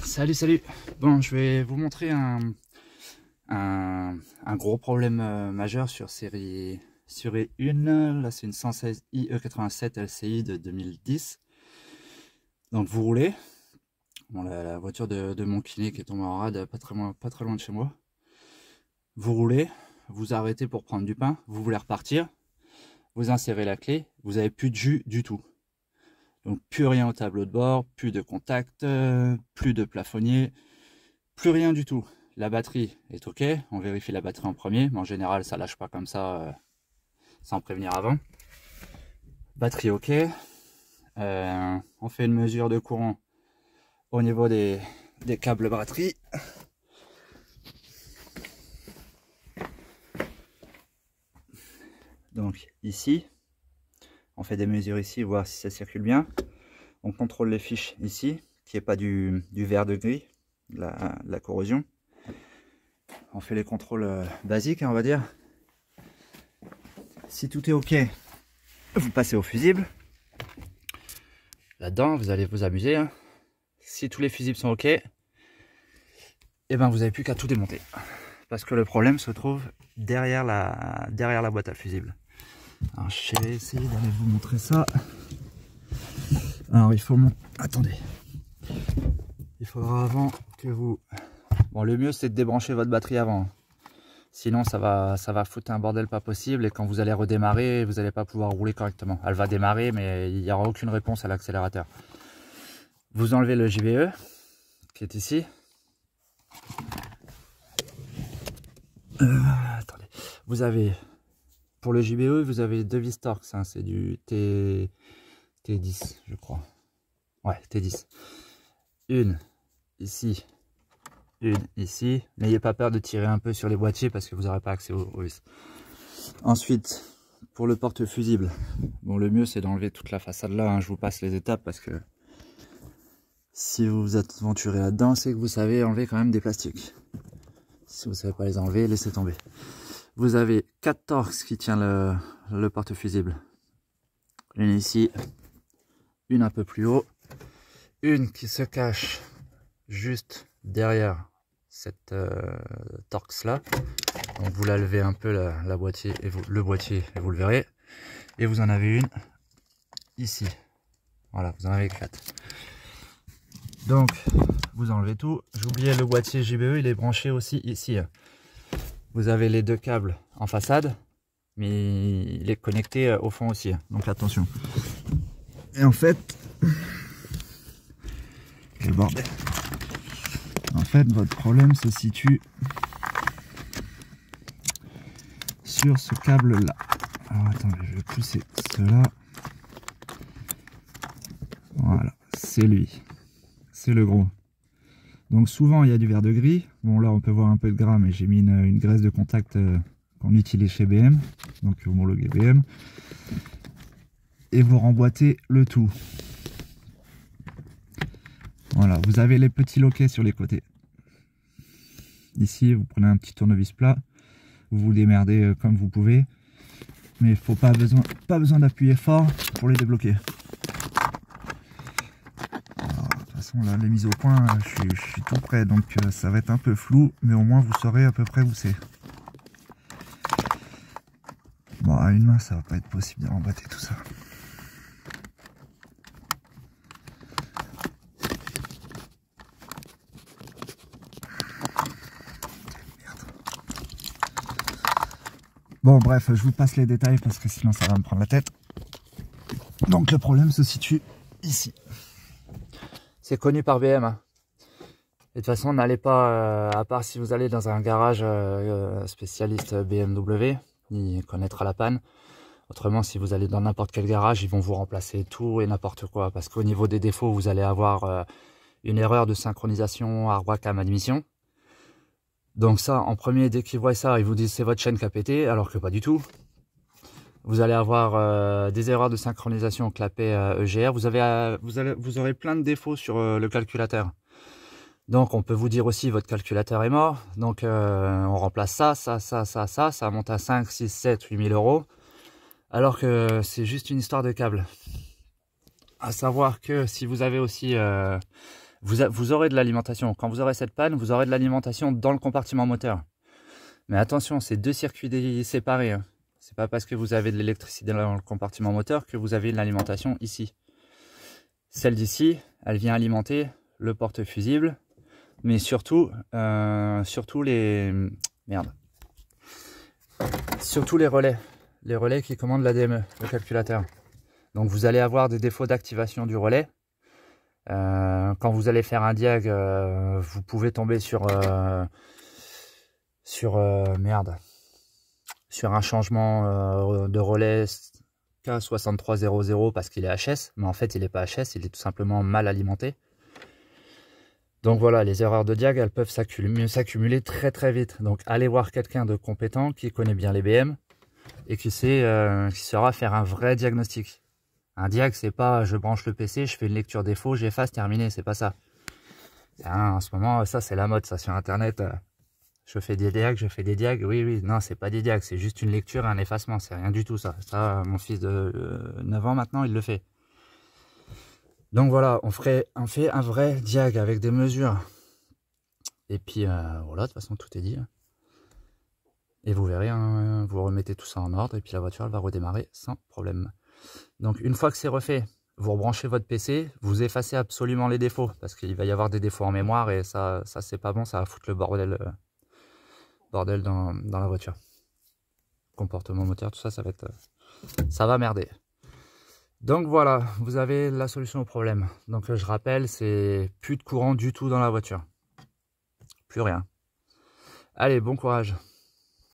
Salut. Bon, je vais vous montrer un gros problème majeur sur série 1. Là, c'est une 116 IE87 LCI de 2010. Donc, vous roulez. Bon, la voiture de mon kiné qui est tombée en rade pas très loin de chez moi. Vous roulez, vous arrêtez pour prendre du pain, vous voulez repartir. Vous insérez la clé, vous n'avez plus de jus du tout. Donc plus rien au tableau de bord, plus de contact, plus de plafonnier, plus rien du tout. La batterie est ok, on vérifie la batterie en premier, mais en général ça lâche pas comme ça sans prévenir avant. Batterie ok, on fait une mesure de courant au niveau des câbles batterie. Donc ici, on fait des mesures ici, voir si ça circule bien. On contrôle les fiches ici, qu'il n'y ait pas du vert de gris, de la corrosion. On fait les contrôles basiques, on va dire. Si tout est ok, vous passez au fusible. Là-dedans, vous allez vous amuser. Hein. Si tous les fusibles sont ok, et ben vous n'avez plus qu'à tout démonter. Parce que le problème se trouve derrière la boîte à fusibles. Alors je vais essayer d'aller vous montrer ça. Alors il faut attendez. Il faudra avant que vous... Bon, le mieux c'est de débrancher votre batterie avant. Sinon ça va foutre un bordel pas possible et quand vous allez redémarrer, vous n'allez pas pouvoir rouler correctement. Elle va démarrer mais il n'y aura aucune réponse à l'accélérateur. Vous enlevez le JBE qui est ici. Attendez. Vous avez... Pour le JBE, vous avez deux vis Torx, hein, c'est du T10, je crois. Ouais, T10. Une ici, une ici. N'ayez pas peur de tirer un peu sur les boîtiers parce que vous n'aurez pas accès aux vis. Ensuite, pour le porte-fusible, bon, le mieux c'est d'enlever toute la façade là. Hein, je vous passe les étapes parce que si vous vous aventurez là-dedans, c'est que vous savez enlever quand même des plastiques. Si vous ne savez pas les enlever, laissez tomber. Vous avez 4 Torx qui tient le porte-fusible. Une ici, une un peu plus haut, une qui se cache juste derrière cette Torx là. Donc vous la levez un peu le boîtier et vous le verrez. Et vous en avez une ici. Voilà, vous en avez 4. Donc vous enlevez tout. J'oubliais le boîtier JBE, il est branché aussi ici. Vous avez les deux câbles en façade, mais il est connecté au fond aussi, donc attention. Et en fait, quel bordel. En fait, votre problème se situe sur ce câble-là. Alors attendez, je vais pousser cela. Voilà, c'est lui. C'est le gros. Donc souvent il y a du vert de gris. Bon là on peut voir un peu de gras, mais j'ai mis une graisse de contact qu'on utilise chez BM, donc homologué BM. Et vous remboîtez le tout. Voilà, vous avez les petits loquets sur les côtés. Ici vous prenez un petit tournevis plat, vous vous démerdez comme vous pouvez, mais il faut pas besoin d'appuyer fort pour les débloquer. Là, les mises au point, je suis tout prêt, donc ça va être un peu flou, mais au moins vous saurez à peu près où c'est. Bon, à une main, ça va pas être possible de remboîter tout ça. Bon, bref, je vous passe les détails parce que sinon ça va me prendre la tête. Donc le problème se situe ici. C'est connu par BM. Hein. Et de toute façon, n'allez pas, à part si vous allez dans un garage spécialiste BMW, il connaîtra la panne. Autrement, si vous allez dans n'importe quel garage, ils vont vous remplacer tout et n'importe quoi. Parce qu'au niveau des défauts, vous allez avoir une erreur de synchronisation hardware cam admission. Donc ça, en premier, dès qu'ils voient ça, ils vous disent c'est votre chaîne qui a pété, alors que pas du tout. Vous allez avoir des erreurs de synchronisation clapet EGR. Vous aurez plein de défauts sur le calculateur. Donc on peut vous dire aussi votre calculateur est mort. Donc on remplace ça monte à 5, 6, 7, 8 000 euros. Alors que c'est juste une histoire de câble. À savoir que si vous avez aussi vous aurez de l'alimentation. Quand vous aurez cette panne, vous aurez de l'alimentation dans le compartiment moteur. Mais attention, c'est 2 circuits séparés. Hein. C'est pas parce que vous avez de l'électricité dans le compartiment moteur que vous avez de l'alimentation ici. Celle d'ici, elle vient alimenter le porte-fusible, mais surtout les... Merde. Surtout les relais qui commandent l'ADME, le calculateur. Donc vous allez avoir des défauts d'activation du relais. Quand vous allez faire un diag, vous pouvez tomber sur un changement de relais K6300 parce qu'il est HS, mais en fait il n'est pas HS, il est tout simplement mal alimenté. Donc voilà, les erreurs de diag, elles peuvent s'accumuler très très vite. Donc allez voir quelqu'un de compétent qui connaît bien les BM et qui saura faire un vrai diagnostic. Un diag, c'est pas je branche le PC, je fais une lecture défaut, j'efface, terminé, c'est pas ça. Hein, en ce moment, ça c'est la mode, ça sur internet. Je fais des diags, oui, non, c'est pas des diags, c'est juste une lecture et un effacement, c'est rien du tout ça. Ça, mon fils de 9 ans maintenant, il le fait. Donc voilà, on fait un vrai diag avec des mesures. Et puis voilà, de toute façon, tout est dit. Et vous verrez, hein, vous remettez tout ça en ordre et puis la voiture elle va redémarrer sans problème. Donc une fois que c'est refait, vous rebranchez votre PC, vous effacez absolument les défauts parce qu'il va y avoir des défauts en mémoire et ça c'est pas bon, ça va foutre le bordel dans la voiture. Comportement moteur, tout ça, ça va merder. Donc voilà, vous avez la solution au problème. Donc je rappelle, c'est plus de courant du tout dans la voiture. Plus rien. Allez, bon courage.